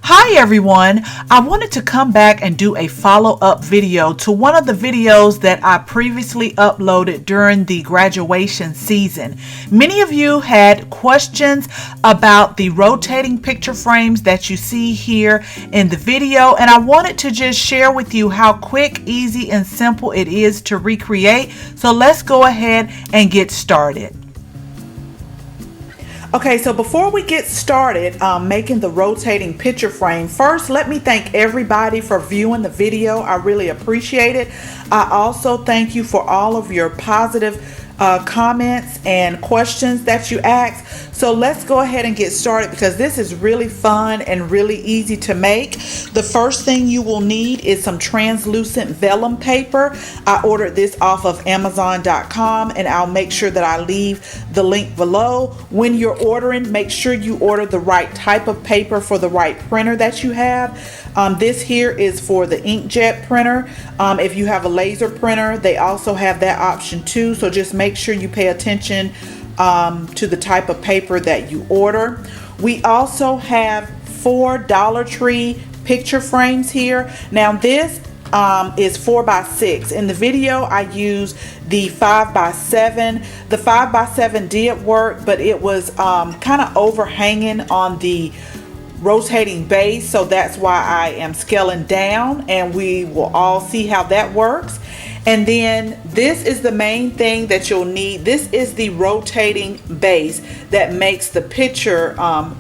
Hi everyone, I wanted to come back and do a follow-up video to one of the videos that I previously uploaded during the graduation season. Many of you had questions about the rotating picture frames that you see here in the video, and I wanted to just share with you how quick, easy, and simple it is to recreate. So let's go ahead and get started. Okay, so before we get started making the rotating picture frame, first let me thank everybody for viewing the video. I really appreciate it. I also thank you for all of your positive comments and questions that you asked. So let's go ahead and get started because this is really fun and really easy to make. The first thing you will need is some translucent vellum paper. I ordered this off of Amazon.com, and I'll make sure that I leave the link below. When you're ordering, make sure you order the right type of paper for the right printer that you have. This here is for the inkjet printer. If you have a laser printer, they also have that option too. So just make sure you pay attention to the type of paper that you order. We also have 4 Dollar Tree picture frames here. Now this is 4x6. In the video I used the 5x7. The 5x7 did work, but it was kind of overhanging on the rotating base, so that's why I am scaling down, and we will all see how that works. And then this is the main thing that you'll need. This is the rotating base that makes the picture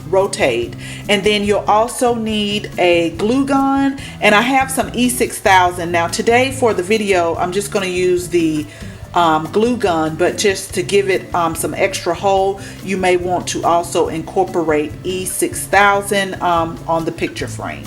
rotate. And then you'll also need a glue gun, and I have some E6000. Now today for the video I'm just going to use the glue gun, but just to give it some extra hold, you may want to also incorporate E6000 on the picture frame.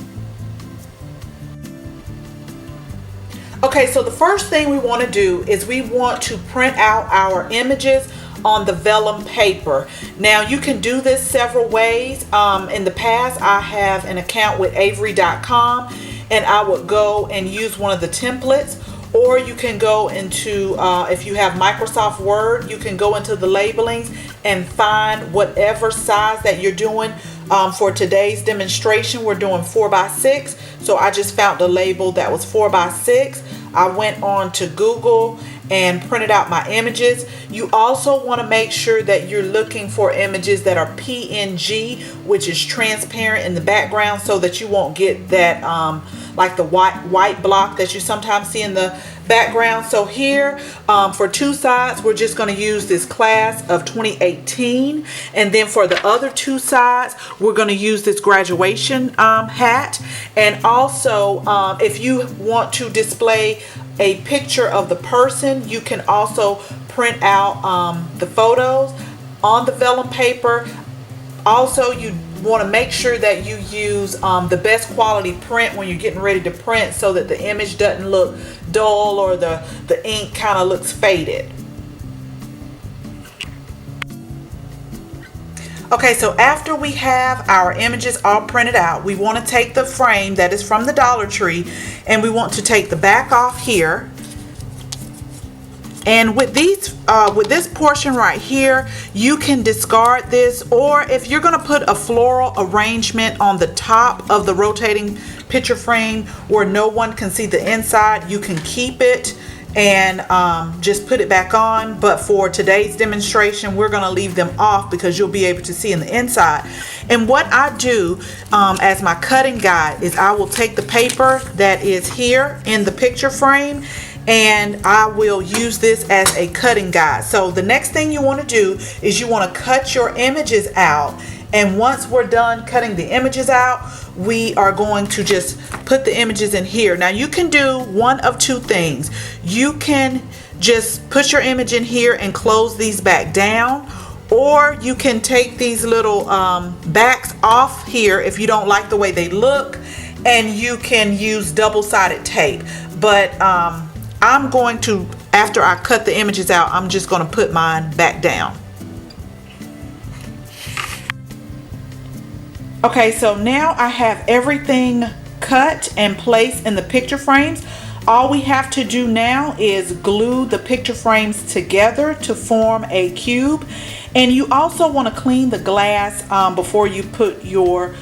Okay, so the first thing we want to do is we want to print out our images on the vellum paper. Now you can do this several ways. In the past I have an account with Avery.com, and I would go and use one of the templates. Or you can go into, if you have Microsoft Word, you can go into the labelings and find whatever size that you're doing. For today's demonstration, we're doing 4x6. So I just found a label that was 4x6. I went on to Google and printed out my images. You also want to make sure that you're looking for images that are PNG, which is transparent in the background, so that you won't get that like the white block that you sometimes see in the background. So here for 2 sides we're just going to use this class of 2018, and then for the other 2 sides we're going to use this graduation hat. And also if you want to display a picture of the person, you can also print out the photos on the vellum paper. Also, you want to make sure that you use the best quality print when you're getting ready to print, so that the image doesn't look dull or the ink kind of looks faded. Okay, so after we have our images all printed out, we want to take the frame that is from the Dollar Tree, and we want to take the back off here. And with these, with this portion right here, you can discard this, or if you're going to put a floral arrangement on the top of the rotating picture frame where no one can see the inside, you can keep it and just put it back on. But for today's demonstration, we're going to leave them off because you'll be able to see in the inside. And what I do as my cutting guide is I will take the paper that is here in the picture frame, and I will use this as a cutting guide. So the next thing you want to do is you want to cut your images out. And once we're done cutting the images out, we are going to just put the images in here. Now you can do one of 2 things. You can just put your image in here and close these back down, or you can take these little backs off here if you don't like the way they look, and you can use double-sided tape. But I'm going to, after I cut the images out, I'm just going to put mine back down. Okay, so now I have everything cut and placed in the picture frames. All we have to do now is glue the picture frames together to form a cube. And you also want to clean the glass before you put your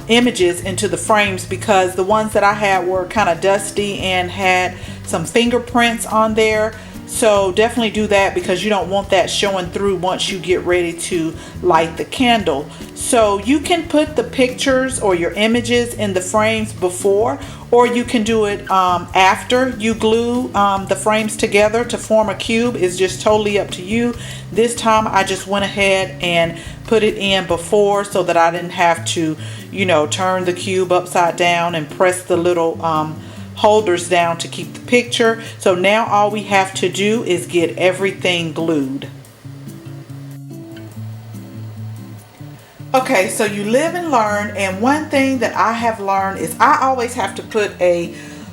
images into the frames, because the ones that I had were kind of dusty and had some fingerprints on there. So definitely do that, because you don't want that showing through once you get ready to light the candle. So you can put the pictures or your images in the frames before, or you can do it after you glue the frames together to form a cube. It's just totally up to you. This time I just went ahead and put it in before, so that I didn't have to, you know, turn the cube upside down and press the little holders down to keep the picture. So now all we have to do is get everything glued. Okay, so you live and learn, and one thing that I have learned is I always have to put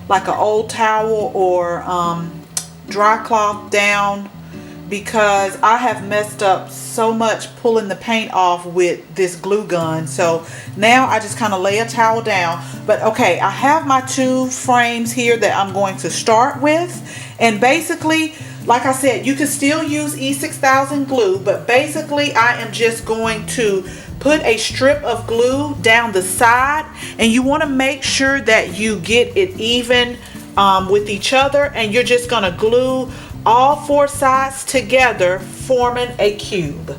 like an old towel or dry cloth down, because I have messed up so much pulling the paint off with this glue gun. So now I just kind of lay a towel down. But okay, I have my two frames here that I'm going to start with, and basically, like I said, you can still use E6000 glue, but basically I am just going to put a strip of glue down the side, and you want to make sure that you get it even with each other, and you're just going to glue all four sides together, forming a cube.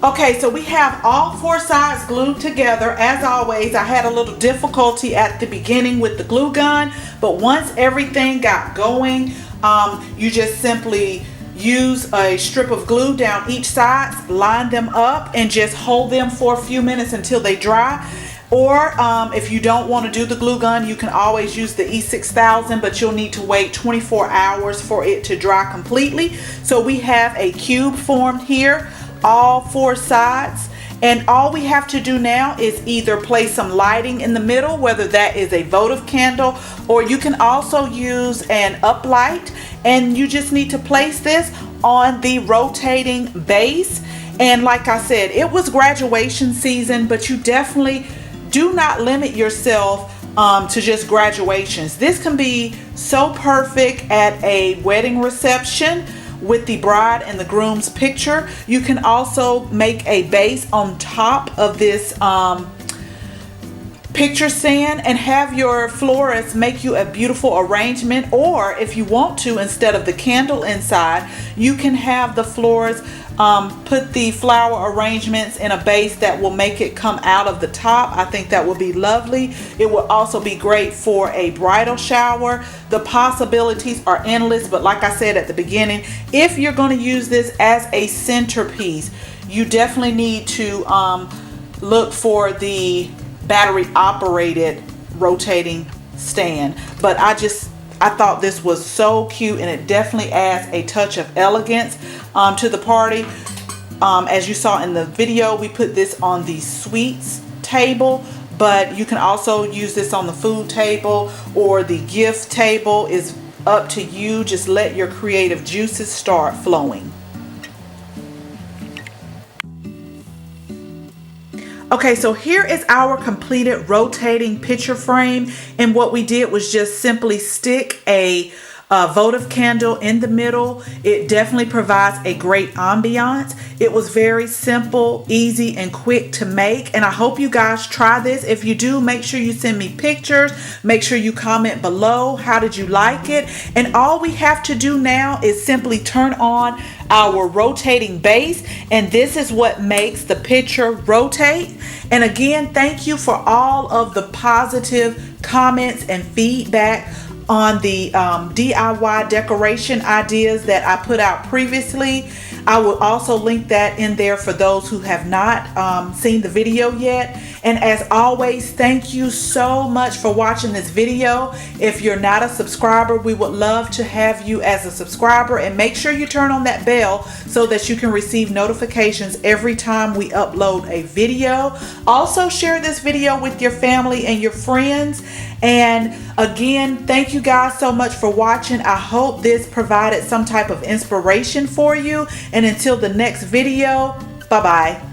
Okay, so we have all four sides glued together. As always, I had a little difficulty at the beginning with the glue gun, but once everything got going, you just simply use a strip of glue down each side, line them up, and just hold them for a few minutes until they dry. Or if you don't want to do the glue gun, you can always use the E6000, but you'll need to wait 24 hours for it to dry completely. So we have a cube formed here, all four sides, and all we have to do now is either place some lighting in the middle, whether that is a votive candle, or you can also use an uplight, and you just need to place this on the rotating base. And like I said, it was graduation season, but you definitely do not limit yourself to just graduations. This can be so perfect at a wedding reception with the bride and the groom's picture. You can also make a base on top of this picture stand and have your florist make you a beautiful arrangement. Or if you want to, instead of the candle inside, you can have the florist put the flower arrangements in a base that will make it come out of the top. I think that would be lovely. It will also be great for a bridal shower. The possibilities are endless, but like I said at the beginning, if you're going to use this as a centerpiece, you definitely need to look for the battery operated rotating stand. But I thought this was so cute, and it definitely adds a touch of elegance to the party. As you saw in the video, we put this on the sweets table, but you can also use this on the food table or the gift table. Is up to you. Just let your creative juices start flowing. Okay, so here is our completed rotating picture frame, and what we did was just simply stick a votive candle in the middle. It definitely provides a great ambiance. It was very simple, easy, and quick to make, and I hope you guys try this. If you do, make sure you send me pictures. Make sure you comment below, how did you like it? And all we have to do now is simply turn on our rotating base, and this is what makes the picture rotate. And again, thank you for all of the positive comments and feedback on the DIY decoration ideas that I put out previously. I will also link that in there for those who have not seen the video yet. And as always, thank you so much for watching this video. If you're not a subscriber, we would love to have you as a subscriber, and make sure you turn on that bell so that you can receive notifications every time we upload a video. Also, share this video with your family and your friends. And again, thank you guys so much for watching. I hope this provided some type of inspiration for you. And until the next video, bye-bye.